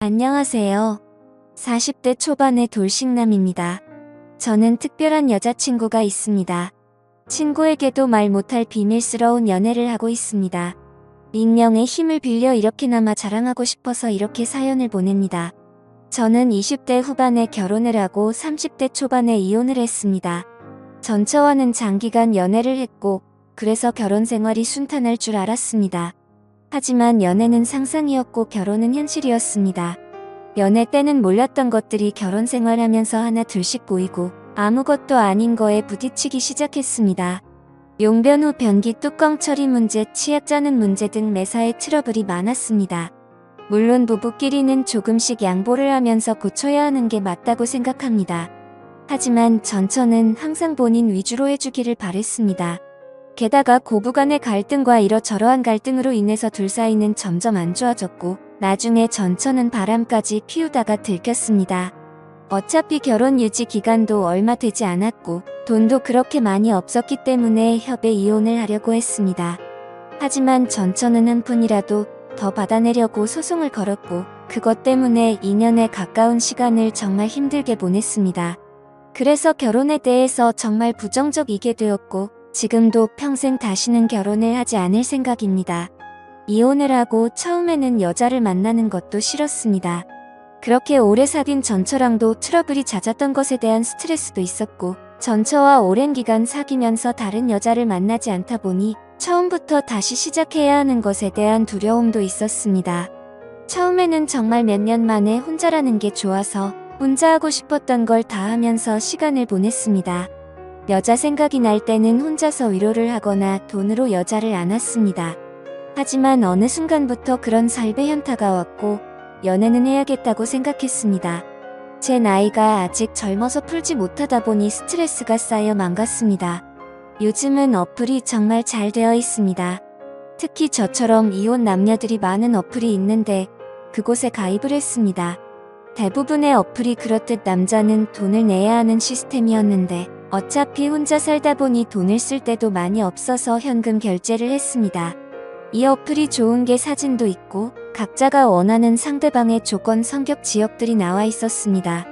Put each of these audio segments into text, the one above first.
안녕하세요. 40대 초반의 돌싱남입니다. 저는 특별한 여자친구가 있습니다. 친구에게도 말 못할 비밀스러운 연애를 하고 있습니다. 익명의 힘을 빌려 이렇게나마 자랑하고 싶어서 이렇게 사연을 보냅니다. 저는 20대 후반에 결혼을 하고 30대 초반에 이혼을 했습니다. 전처와는 장기간 연애를 했고 그래서 결혼 생활이 순탄할 줄 알았습니다. 하지만 연애는 상상이었고 결혼은 현실이었습니다. 연애 때는 몰랐던 것들이 결혼 생활하면서 하나 둘씩 보이고 아무것도 아닌 거에 부딪히기 시작했습니다. 용변 후 변기 뚜껑 처리 문제, 치약 짜는 문제 등 매사에 트러블이 많았습니다. 물론 부부끼리는 조금씩 양보를 하면서 고쳐야 하는 게 맞다고 생각합니다. 하지만 전처는 항상 본인 위주로 해주기를 바랬습니다. 게다가 고부간의 갈등과 이러저러한 갈등으로 인해서 둘 사이는 점점 안 좋아졌고 나중에 전처는 바람까지 피우다가 들켰습니다. 어차피 결혼 유지 기간도 얼마 되지 않았고 돈도 그렇게 많이 없었기 때문에 협의 이혼을 하려고 했습니다. 하지만 전처는 한 푼이라도 더 받아내려고 소송을 걸었고 그것 때문에 2년에 가까운 시간을 정말 힘들게 보냈습니다. 그래서 결혼에 대해서 정말 부정적이게 되었고 지금도 평생 다시는 결혼을 하지 않을 생각입니다. 이혼을 하고 처음에는 여자를 만나는 것도 싫었습니다. 그렇게 오래 사귄 전처랑도 트러블이 잦았던 것에 대한 스트레스도 있었고 전처와 오랜 기간 사귀면서 다른 여자를 만나지 않다 보니 처음부터 다시 시작해야 하는 것에 대한 두려움도 있었습니다. 처음에는 정말 몇 년 만에 혼자라는 게 좋아서 혼자 하고 싶었던 걸 다 하면서 시간을 보냈습니다. 여자 생각이 날 때는 혼자서 위로를 하거나 돈으로 여자를 안았습니다. 하지만 어느 순간부터 그런 삶의 현타가 왔고 연애는 해야겠다고 생각했습니다. 제 나이가 아직 젊어서 풀지 못하다 보니 스트레스가 쌓여 망갔습니다. 요즘은 어플이 정말 잘 되어 있습니다. 특히 저처럼 이혼 남녀들이 많은 어플이 있는데 그곳에 가입을 했습니다. 대부분의 어플이 그렇듯 남자는 돈을 내야 하는 시스템이었는데 어차피 혼자 살다 보니 돈을 쓸 때도 많이 없어서 현금 결제를 했습니다. 이 어플이 좋은 게 사진도 있고 각자가 원하는 상대방의 조건 성격 지역들이 나와 있었습니다.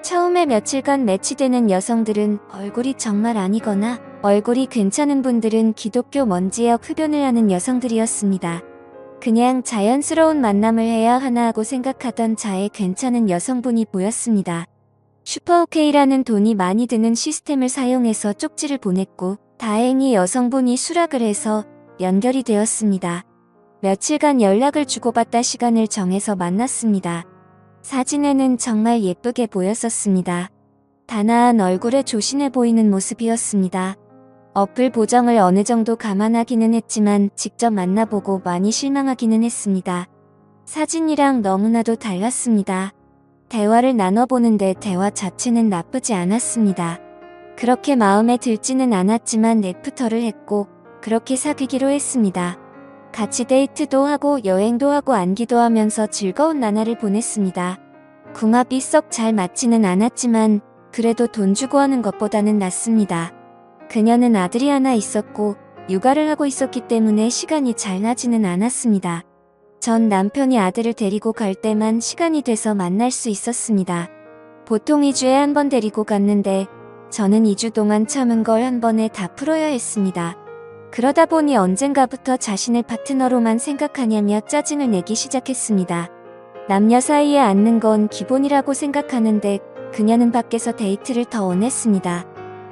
처음에 며칠간 매치되는 여성들은 얼굴이 정말 아니거나 얼굴이 괜찮은 분들은 기독교 먼지역 흡연을 하는 여성들이었습니다. 그냥 자연스러운 만남을 해야 하나 하고 생각하던 자의 괜찮은 여성분이 보였습니다. 슈퍼오케이라는 돈이 많이 드는 시스템을 사용해서 쪽지를 보냈고 다행히 여성분이 수락을 해서 연결이 되었습니다. 며칠간 연락을 주고받다 시간을 정해서 만났습니다. 사진에는 정말 예쁘게 보였었습니다. 단아한 얼굴에 조신해 보이는 모습이었습니다. 어플 보정을 어느 정도 감안하기는 했지만 직접 만나보고 많이 실망하기는 했습니다. 사진이랑 너무나도 달랐습니다. 대화를 나눠보는데 대화 자체는 나쁘지 않았습니다. 그렇게 마음에 들지는 않았지만 애프터를 했고 그렇게 사귀기로 했습니다. 같이 데이트도 하고 여행도 하고 안기도 하면서 즐거운 나날을 보냈습니다. 궁합이 썩 잘 맞지는 않았지만 그래도 돈 주고 하는 것보다는 낫습니다. 그녀는 아들이 하나 있었고 육아를 하고 있었기 때문에 시간이 잘 나지는 않았습니다. 전 남편이 아들을 데리고 갈 때만 시간이 돼서 만날 수 있었습니다. 보통 2주에 한 번 데리고 갔는데 저는 2주 동안 참은 걸 한 번에 다 풀어야 했습니다. 그러다 보니 언젠가부터 자신을 파트너로만 생각하냐며 짜증을 내기 시작했습니다. 남녀 사이에 앉는 건 기본이라고 생각하는데 그녀는 밖에서 데이트를 더 원했습니다.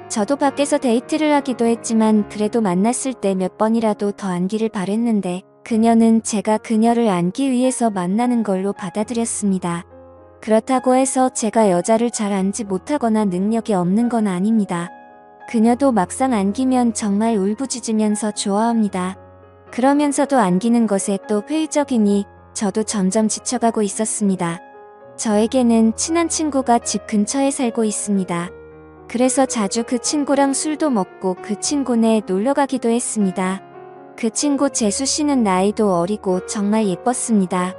저도 밖에서 데이트를 하기도 했지만 그래도 만났을 때 몇 번이라도 더 안기를 바랬는데 그녀는 제가 그녀를 안기 위해서 만나는 걸로 받아들였습니다. 그렇다고 해서 제가 여자를 잘 안지 못하거나 능력이 없는 건 아닙니다. 그녀도 막상 안기면 정말 울부짖으면서 좋아합니다. 그러면서도 안기는 것에 또 회의적이니 저도 점점 지쳐가고 있었습니다. 저에게는 친한 친구가 집 근처에 살고 있습니다. 그래서 자주 그 친구랑 술도 먹고 그 친구네 놀러 가기도 했습니다. 그 친구 재수 씨는 나이도 어리고 정말 예뻤습니다.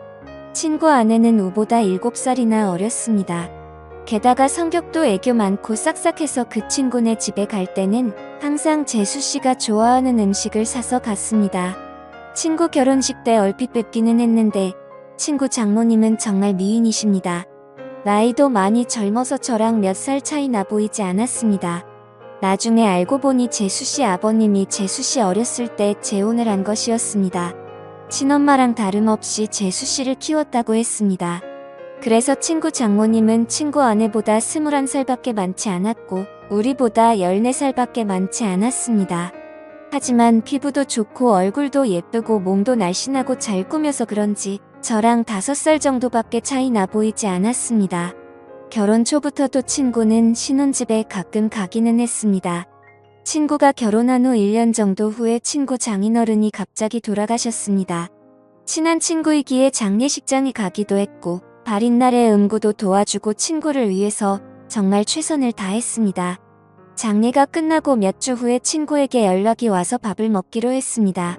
친구 아내는 우보다 7살이나 어렸습니다. 게다가 성격도 애교 많고 싹싹해서 그 친구네 집에 갈 때는 항상 재수 씨가 좋아하는 음식을 사서 갔습니다. 친구 결혼식 때 얼핏 뵙기는 했는데 친구 장모님은 정말 미인이십니다. 나이도 많이 젊어서 저랑 몇 살 차이 나 보이지 않았습니다. 나중에 알고 보니 재수씨 아버님이 재수씨 어렸을 때 재혼을 한 것이었습니다. 친엄마랑 다름없이 재수씨를 키웠다고 했습니다. 그래서 친구 장모님은 친구 아내보다 21살밖에 많지 않았고 우리보다 14살밖에 많지 않았습니다. 하지만 피부도 좋고 얼굴도 예쁘고 몸도 날씬하고 잘 꾸며서 그런지 저랑 5살 정도밖에 차이 나 보이지 않았습니다. 결혼 초부터도 친구는 신혼집에 가끔 가기는 했습니다. 친구가 결혼한 후 1년 정도 후에 친구 장인어른이 갑자기 돌아가셨습니다. 친한 친구이기에 장례식장에 가기도 했고 발인 날에 음구도 도와주고 친구를 위해서 정말 최선을 다했습니다. 장례가 끝나고 몇 주 후에 친구에게 연락이 와서 밥을 먹기로 했습니다.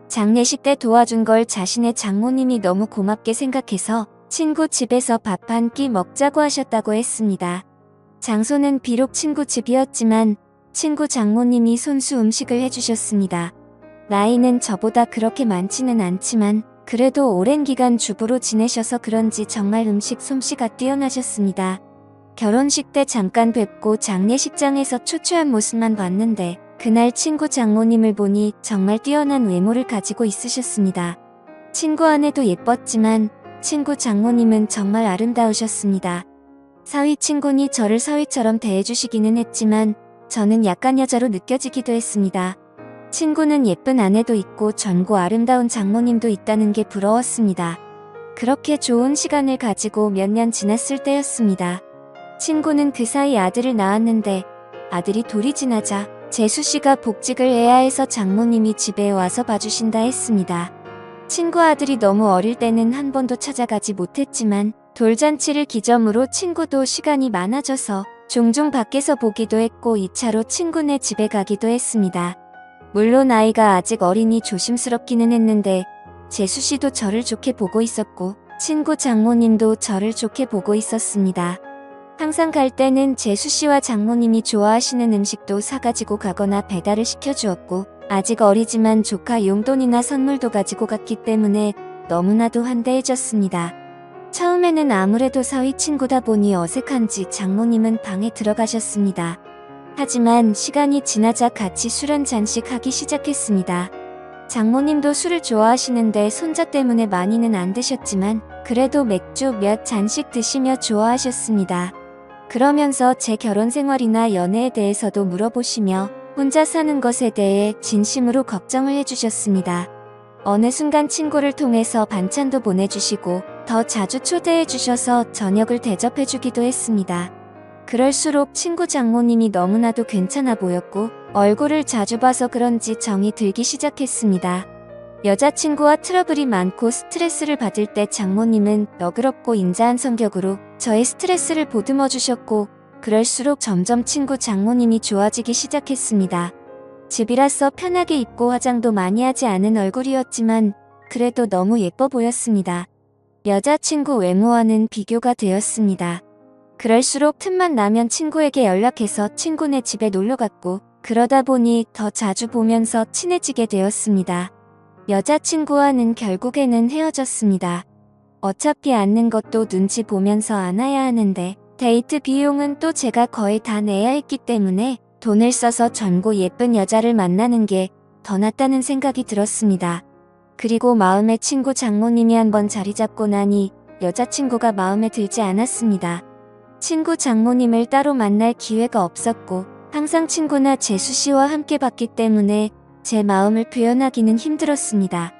장례식 때 도와준 걸 자신의 장모님이 너무 고맙게 생각해서 친구 집에서 밥 한 끼 먹자고 하셨다고 했습니다. 장소는 비록 친구 집이었지만 친구 장모님이 손수 음식을 해주셨습니다. 나이는 저보다 그렇게 많지는 않지만 그래도 오랜 기간 주부로 지내셔서 그런지 정말 음식 솜씨가 뛰어나셨습니다. 결혼식 때 잠깐 뵙고 장례식장에서 초췌한 모습만 봤는데 그날 친구 장모님을 보니 정말 뛰어난 외모를 가지고 있으셨습니다. 친구 아내도 예뻤지만 친구 장모님은 정말 아름다우셨습니다. 사위 친구니 저를 사위처럼 대해주시기는 했지만 저는 약간 여자로 느껴지기도 했습니다. 친구는 예쁜 아내도 있고 젊고 아름다운 장모님도 있다는 게 부러웠습니다. 그렇게 좋은 시간을 가지고 몇 년 지났을 때였습니다. 친구는 그 사이 아들을 낳았는데 아들이 돌이 지나자 재수씨가 복직을 해야 해서 장모님이 집에 와서 봐주신다 했습니다. 친구 아들이 너무 어릴 때는 한 번도 찾아가지 못했지만 돌잔치를 기점으로 친구도 시간이 많아져서 종종 밖에서 보기도 했고 2차로 친구네 집에 가기도 했습니다. 물론 아이가 아직 어리니 조심스럽기는 했는데 재수씨도 저를 좋게 보고 있었고 친구 장모님도 저를 좋게 보고 있었습니다. 항상 갈 때는 재수씨와 장모님이 좋아하시는 음식도 사가지고 가거나 배달을 시켜주었고 아직 어리지만 조카 용돈이나 선물도 가지고 갔기 때문에 너무나도 환대해줬습니다. 처음에는 아무래도 사위 친구다 보니 어색한지 장모님은 방에 들어가셨습니다. 하지만 시간이 지나자 같이 술 한 잔씩 하기 시작했습니다. 장모님도 술을 좋아하시는데 손자 때문에 많이는 안 드셨지만 그래도 맥주 몇 잔씩 드시며 좋아하셨습니다. 그러면서 제 결혼 생활이나 연애에 대해서도 물어보시며 혼자 사는 것에 대해 진심으로 걱정을 해주셨습니다. 어느 순간 친구를 통해서 반찬도 보내주시고 더 자주 초대해 주셔서 저녁을 대접해주기도 했습니다. 그럴수록 친구 장모님이 너무나도 괜찮아 보였고 얼굴을 자주 봐서 그런지 정이 들기 시작했습니다. 여자친구와 트러블이 많고 스트레스를 받을 때 장모님은 너그럽고 인자한 성격으로 저의 스트레스를 보듬어 주셨고 그럴수록 점점 친구 장모님이 좋아지기 시작했습니다. 집이라서 편하게 입고 화장도 많이 하지 않은 얼굴이었지만 그래도 너무 예뻐 보였습니다. 여자친구 외모와는 비교가 되었습니다. 그럴수록 틈만 나면 친구에게 연락해서 친구네 집에 놀러갔고 그러다 보니 더 자주 보면서 친해지게 되었습니다. 여자친구와는 결국에는 헤어졌습니다. 어차피 앉는 것도 눈치 보면서 안아야 하는데 데이트 비용은 또 제가 거의 다 내야 했기 때문에 돈을 써서 젊고 예쁜 여자를 만나는 게 더 낫다는 생각이 들었습니다. 그리고 마음의 친구 장모님이 한번 자리 잡고 나니 여자친구가 마음에 들지 않았습니다. 친구 장모님을 따로 만날 기회가 없었고 항상 친구나 재수씨와 함께 봤기 때문에 제 마음을 표현하기는 힘들었습니다.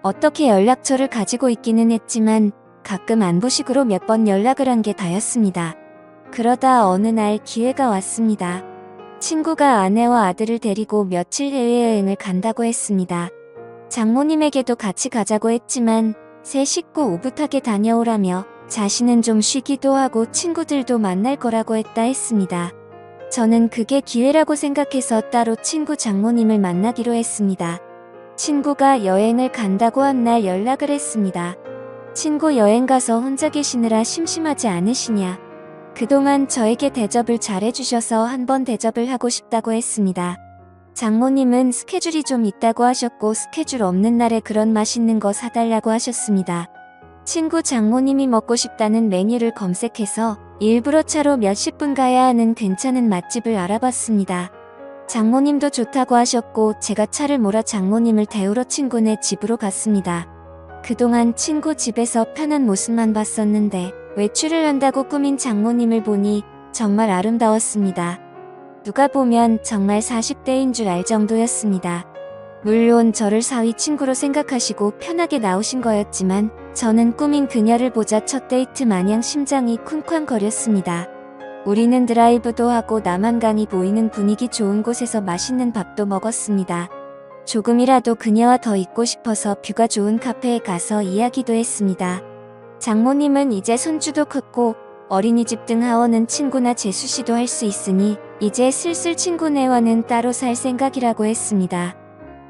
어떻게 연락처를 가지고 있기는 했지만 가끔 안부식으로 몇 번 연락을 한 게 다였습니다. 그러다 어느 날 기회가 왔습니다. 친구가 아내와 아들을 데리고 며칠 해외여행을 간다고 했습니다. 장모님에게도 같이 가자고 했지만 새 식구 오붓하게 다녀오라며 자신은 좀 쉬기도 하고 친구들도 만날 거라고 했습니다. 저는 그게 기회라고 생각해서 따로 친구 장모님을 만나기로 했습니다. 친구가 여행을 간다고 한 날 연락을 했습니다. 친구 여행 가서 혼자 계시느라 심심하지 않으시냐? 그동안 저에게 대접을 잘해주셔서 한번 대접을 하고 싶다고 했습니다. 장모님은 스케줄이 좀 있다고 하셨고 스케줄 없는 날에 그런 맛있는 거 사달라고 하셨습니다. 친구 장모님이 먹고 싶다는 메뉴를 검색해서 일부러 차로 몇십 분 가야 하는 괜찮은 맛집을 알아봤습니다. 장모님도 좋다고 하셨고 제가 차를 몰아 장모님을 태우러 친구네 집으로 갔습니다. 그동안 친구 집에서 편한 모습만 봤었는데 외출을 한다고 꾸민 장모님을 보니 정말 아름다웠습니다. 누가 보면 정말 40대인 줄 알 정도였습니다. 물론 저를 사위 친구로 생각하시고 편하게 나오신 거였지만 저는 꾸민 그녀를 보자 첫 데이트 마냥 심장이 쿵쾅거렸습니다. 우리는 드라이브도 하고 남한강이 보이는 분위기 좋은 곳에서 맛있는 밥도 먹었습니다. 조금이라도 그녀와 더 있고 싶어서 뷰가 좋은 카페에 가서 이야기도 했습니다. 장모님은 이제 손주도 컸고 어린이집 등 하원은 친구나 재수씨도 할 수 있으니 이제 슬슬 친구네와는 따로 살 생각이라고 했습니다.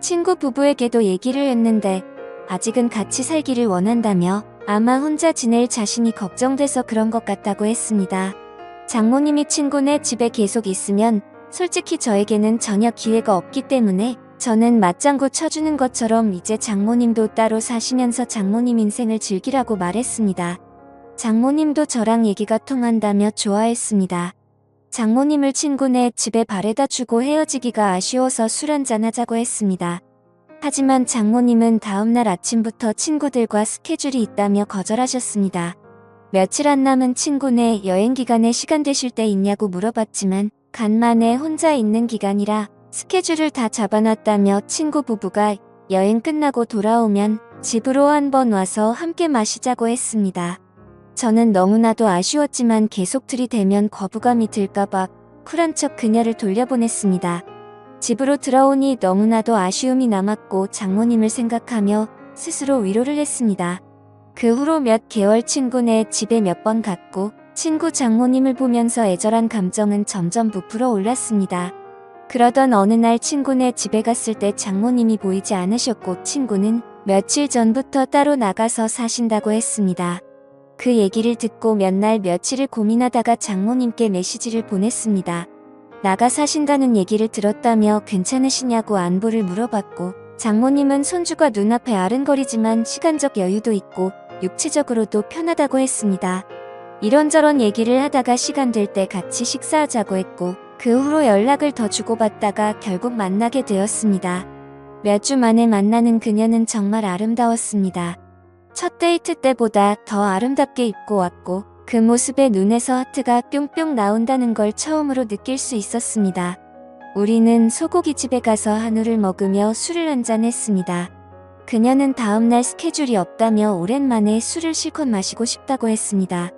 친구 부부에게도 얘기를 했는데 아직은 같이 살기를 원한다며 아마 혼자 지낼 자신이 걱정돼서 그런 것 같다고 했습니다. 장모님이 친구네 집에 계속 있으면 솔직히 저에게는 전혀 기회가 없기 때문에 저는 맞장구 쳐주는 것처럼 이제 장모님도 따로 사시면서 장모님 인생을 즐기라고 말했습니다. 장모님도 저랑 얘기가 통한다며 좋아했습니다. 장모님을 친구네 집에 바래다 주고 헤어지기가 아쉬워서 술 한잔 하자고 했습니다. 하지만 장모님은 다음날 아침부터 친구들과 스케줄이 있다며 거절하셨습니다. 며칠 안 남은 친구네 여행 기간에 시간 되실 때 있냐고 물어봤지만 간만에 혼자 있는 기간이라 스케줄을 다 잡아놨다며 친구 부부가 여행 끝나고 돌아오면 집으로 한번 와서 함께 마시자고 했습니다. 저는 너무나도 아쉬웠지만 계속 들이대면 거부감이 들까봐 쿨한 척 그녀를 돌려보냈습니다. 집으로 들어오니 너무나도 아쉬움이 남았고 장모님을 생각하며 스스로 위로를 했습니다. 그 후로 몇 개월 친구네 집에 몇 번 갔고 친구 장모님을 보면서 애절한 감정은 점점 부풀어 올랐습니다. 그러던 어느 날 친구네 집에 갔을 때 장모님이 보이지 않으셨고 친구는 며칠 전부터 따로 나가서 사신다고 했습니다. 그 얘기를 듣고 몇 날 며칠을 고민하다가 장모님께 메시지를 보냈습니다. 나가 사신다는 얘기를 들었다며 괜찮으시냐고 안부를 물어봤고 장모님은 손주가 눈앞에 아른거리지만 시간적 여유도 있고 육체적으로도 편하다고 했습니다. 이런저런 얘기를 하다가 시간 될 때 같이 식사하자고 했고 그 후로 연락을 더 주고받다가 결국 만나게 되었습니다. 몇 주 만에 만나는 그녀는 정말 아름다웠습니다. 첫 데이트 때보다 더 아름답게 입고 왔고 그 모습에 눈에서 하트가 뿅뿅 나온다는 걸 처음으로 느낄 수 있었습니다. 우리는 소고기집에 가서 한우를 먹으며 술을 한잔했습니다. 그녀는 다음날 스케줄이 없다며 오랜만에 술을 실컷 마시고 싶다고 했습니다.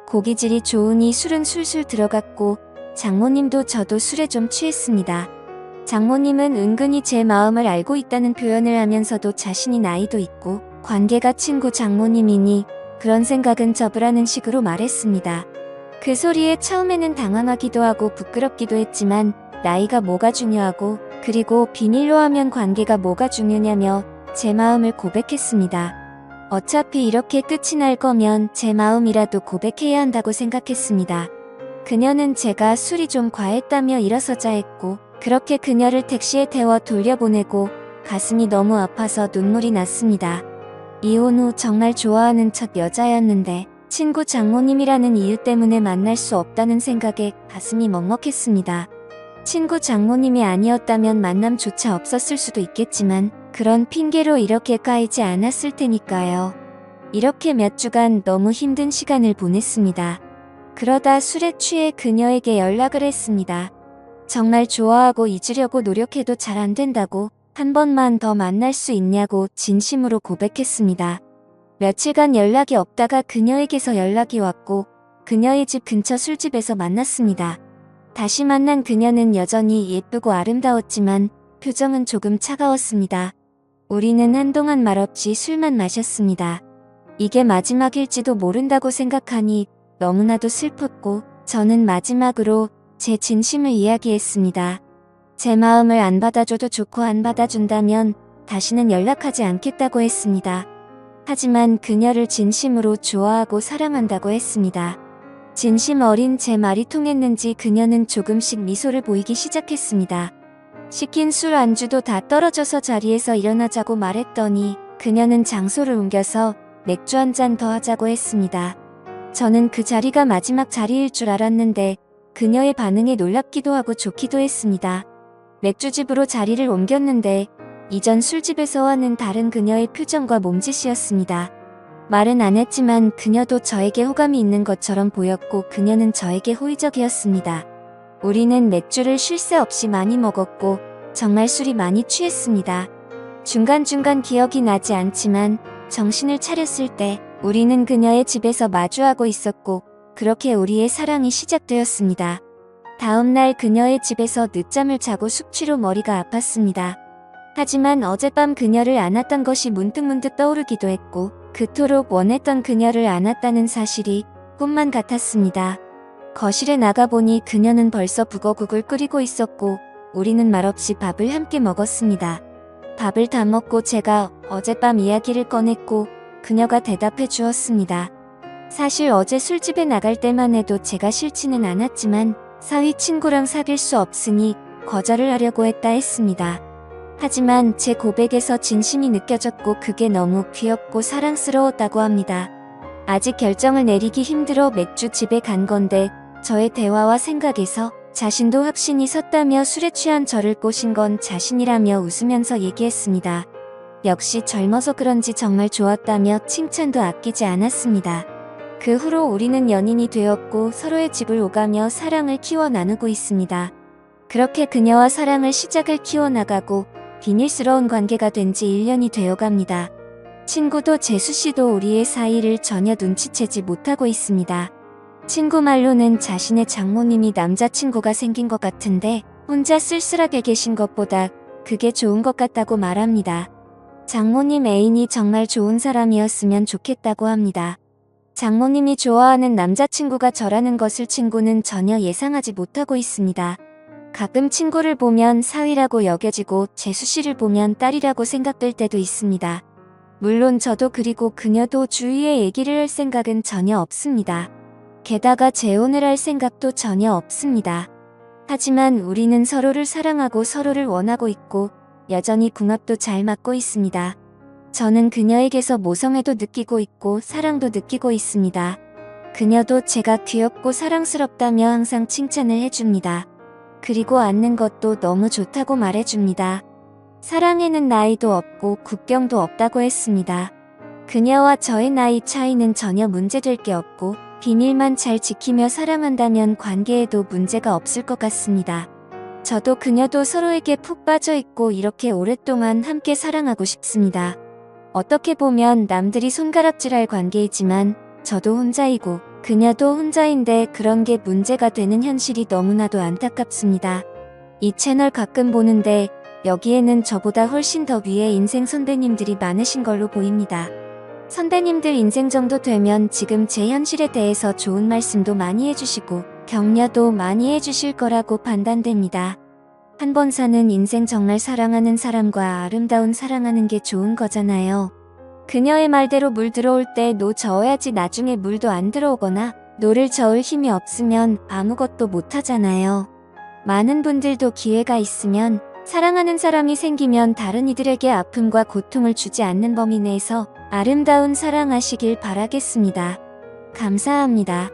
고기질이 좋으니 술은 술술 들어갔고 장모님도 저도 술에 좀 취했습니다. 장모님은 은근히 제 마음을 알고 있다는 표현을 하면서도 자신이 나이도 있고 관계가 친구 장모님이니 그런 생각은 접으라는 식으로 말했습니다. 그 소리에 처음에는 당황하기도 하고 부끄럽기도 했지만 나이가 뭐가 중요하고 그리고 비밀로 하면 관계가 뭐가 중요냐며 제 마음을 고백했습니다. 어차피 이렇게 끝이 날 거면 제 마음이라도 고백해야 한다고 생각했습니다. 그녀는 제가 술이 좀 과했다며 일어서자 했고 그렇게 그녀를 택시에 태워 돌려보내고 가슴이 너무 아파서 눈물이 났습니다. 이혼 후 정말 좋아하는 첫 여자였는데 친구 장모님이라는 이유 때문에 만날 수 없다는 생각에 가슴이 먹먹했습니다. 친구 장모님이 아니었다면 만남조차 없었을 수도 있겠지만 그런 핑계로 이렇게 까이지 않았을 테니까요. 이렇게 몇 주간 너무 힘든 시간을 보냈습니다. 그러다 술에 취해 그녀에게 연락을 했습니다. 정말 좋아하고 잊으려고 노력해도 잘 안 된다고 한 번만 더 만날 수 있냐고 진심으로 고백했습니다. 며칠간 연락이 없다가 그녀에게서 연락이 왔고 그녀의 집 근처 술집에서 만났습니다. 다시 만난 그녀는 여전히 예쁘고 아름다웠지만 표정은 조금 차가웠습니다. 우리는 한동안 말없이 술만 마셨습니다. 이게 마지막일지도 모른다고 생각하니 너무나도 슬펐고 저는 마지막으로 제 진심을 이야기했습니다. 제 마음을 안 받아줘도 좋고 안 받아준다면 다시는 연락하지 않겠다고 했습니다. 하지만 그녀를 진심으로 좋아하고 사랑한다고 했습니다. 진심 어린 제 말이 통했는지 그녀는 조금씩 미소를 보이기 시작했습니다. 시킨 술 안주도 다 떨어져서 자리에서 일어나자고 말했더니 그녀는 장소를 옮겨서 맥주 한 잔 더 하자고 했습니다. 저는 그 자리가 마지막 자리일 줄 알았는데 그녀의 반응에 놀랍기도 하고 좋기도 했습니다. 맥주집으로 자리를 옮겼는데 이전 술집에서와는 다른 그녀의 표정과 몸짓이었습니다. 말은 안 했지만 그녀도 저에게 호감이 있는 것처럼 보였고 그녀는 저에게 호의적이었습니다. 우리는 맥주를 쉴 새 없이 많이 먹었고 정말 술이 많이 취했습니다. 중간중간 기억이 나지 않지만 정신을 차렸을 때 우리는 그녀의 집에서 마주하고 있었고 그렇게 우리의 사랑이 시작되었습니다. 다음날 그녀의 집에서 늦잠을 자고 숙취로 머리가 아팠습니다. 하지만 어젯밤 그녀를 안았던 것이 문득문득 떠오르기도 했고 그토록 원했던 그녀를 안았다는 사실이 꿈만 같았습니다. 거실에 나가보니 그녀는 벌써 북어국을 끓이고 있었고 우리는 말없이 밥을 함께 먹었습니다. 밥을 다 먹고 제가 어젯밤 이야기를 꺼냈고 그녀가 대답해 주었습니다. 사실 어제 술집에 나갈 때만 해도 제가 싫지는 않았지만 사위 친구랑 사귈 수 없으니 거절을 하려고 했습니다. 하지만 제 고백에서 진심이 느껴졌고 그게 너무 귀엽고 사랑스러웠다고 합니다. 아직 결정을 내리기 힘들어 맥주집에 간 건데 저의 대화와 생각에서 자신도 확신이 섰다며 술에 취한 저를 꼬신 건 자신이라며 웃으면서 얘기했습니다. 역시 젊어서 그런지 정말 좋았다며 칭찬도 아끼지 않았습니다. 그 후로 우리는 연인이 되었고 서로의 집을 오가며 사랑을 키워 나누고 있습니다. 그렇게 그녀와 사랑을 시작을 키워나가고 비밀스러운 관계가 된 지 1년이 되어갑니다. 친구도 재수씨도 우리의 사이를 전혀 눈치채지 못하고 있습니다. 친구 말로는 자신의 장모님이 남자친구가 생긴 것 같은데 혼자 쓸쓸하게 계신 것보다 그게 좋은 것 같다고 말합니다. 장모님 애인이 정말 좋은 사람이었으면 좋겠다고 합니다. 장모님이 좋아하는 남자친구가 저라는 것을 친구는 전혀 예상하지 못하고 있습니다. 가끔 친구를 보면 사위라고 여겨지고 재수씨를 보면 딸이라고 생각될 때도 있습니다. 물론 저도 그리고 그녀도 주위에 얘기를 할 생각은 전혀 없습니다. 게다가 재혼을 할 생각도 전혀 없습니다. 하지만 우리는 서로를 사랑하고 서로를 원하고 있고 여전히 궁합도 잘 맞고 있습니다. 저는 그녀에게서 모성애도 느끼고 있고 사랑도 느끼고 있습니다. 그녀도 제가 귀엽고 사랑스럽다며 항상 칭찬을 해줍니다. 그리고 안는 것도 너무 좋다고 말해줍니다. 사랑에는 나이도 없고 국경도 없다고 했습니다. 그녀와 저의 나이 차이는 전혀 문제될 게 없고 비밀만 잘 지키며 사랑한다면 관계에도 문제가 없을 것 같습니다. 저도 그녀도 서로에게 푹 빠져있고 이렇게 오랫동안 함께 사랑하고 싶습니다. 어떻게 보면 남들이 손가락질할 관계이지만 저도 혼자이고 그녀도 혼자인데 그런 게 문제가 되는 현실이 너무나도 안타깝습니다. 이 채널 가끔 보는데 여기에는 저보다 훨씬 더 위에 인생 선배님들이 많으신 걸로 보입니다. 선배님들 인생 정도 되면 지금 제 현실에 대해서 좋은 말씀도 많이 해주시고 격려도 많이 해주실 거라고 판단됩니다. 한 번 사는 인생 정말 사랑하는 사람과 아름다운 사랑하는 게 좋은 거잖아요. 그녀의 말대로 물 들어올 때 노 저어야지 나중에 물도 안 들어오거나 노를 저을 힘이 없으면 아무것도 못하잖아요. 많은 분들도 기회가 있으면 사랑하는 사람이 생기면 다른 이들에게 아픔과 고통을 주지 않는 범위 내에서 아름다운 사랑하시길 바라겠습니다. 감사합니다.